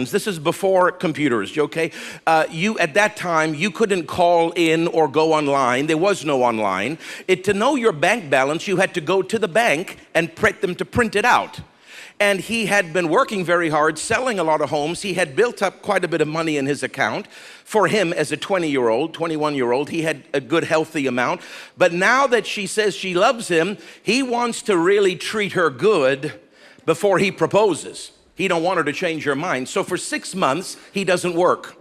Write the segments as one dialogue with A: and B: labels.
A: This is before computers, okay? You at that time, you couldn't call in or go online. There was no online. To know your bank balance, you had to go to the bank and print them to print it out. And he had been working very hard, selling a lot of homes. He had built up quite a bit of money in his account. For him, as a 20-year-old, 21-year-old, he had a good, healthy amount. But now that she says she loves him, he wants to really treat her good before he proposes. He don't want her to change her mind. So for 6 months, he doesn't work.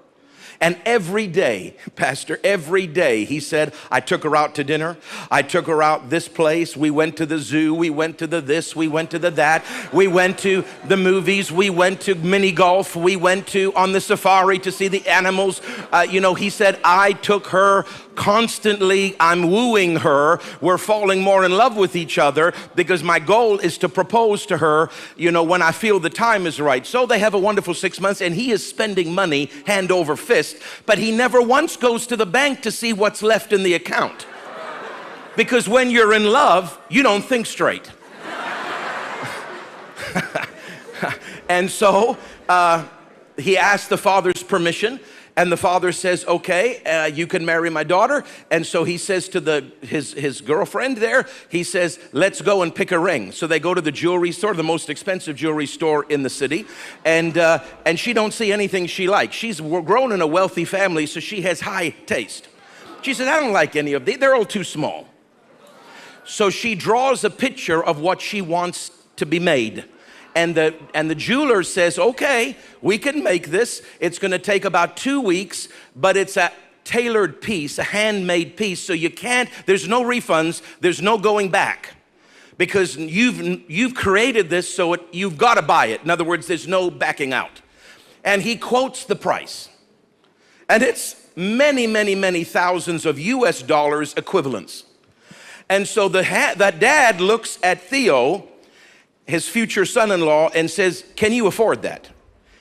A: And every day, Pastor, every day, he said, I took her out to dinner. I took her out this place. We went to the zoo. We went to the this. We went to the that. We went to the movies. We went to mini golf. We went on the safari to see the animals. He said, I took her constantly. I'm wooing her. We're falling more in love with each other because my goal is to propose to her, when I feel the time is right. So they have a wonderful 6 months, and he is spending money hand over fist. But he never once goes to the bank to see what's left in the account. Because when you're in love, you don't think straight. And so he asked the father's permission, and the father says, okay, you can marry my daughter. And so he says to his girlfriend there, he says, let's go and pick a ring. So they go to the jewelry store, the most expensive jewelry store in the city. And she don't see anything she likes. She's grown in a wealthy family, so she has high taste. She says, I don't like any of these. They're all too small. So she draws a picture of what she wants to be made. And the jeweler says, okay, we can make this. It's going to take about 2 weeks, but it's a tailored piece, a handmade piece. So there's no refunds. There's no going back because you've created this. So you've got to buy it. In other words, there's no backing out. And he quotes the price. And it's many, many, many thousands of US dollars equivalents. And so that dad looks at Theo, his future son-in-law, and says, can you afford that?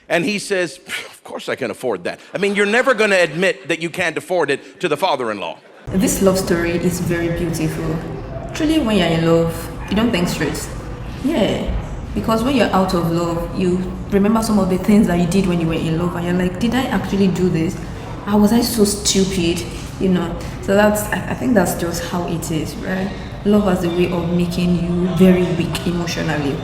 A: And he says, of course I can afford that. I mean, you're never going to admit that you can't afford it to the father-in-law.
B: This love story is very beautiful. Truly, when you're in love, you don't think straight. Yeah, because when you're out of love, you remember some of the things that you did when you were in love, and you're like, did I actually do this? How was I so stupid? So I think that's just how it is, right? Love has a way of making you very weak emotionally.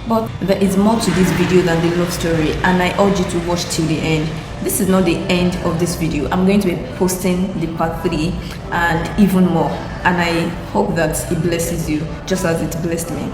B: But there is more to this video than the love story, and I urge you to watch till the end. This is not the end of this video. I'm going to be posting the part 3 and even more, and I hope that it blesses you just as it blessed me.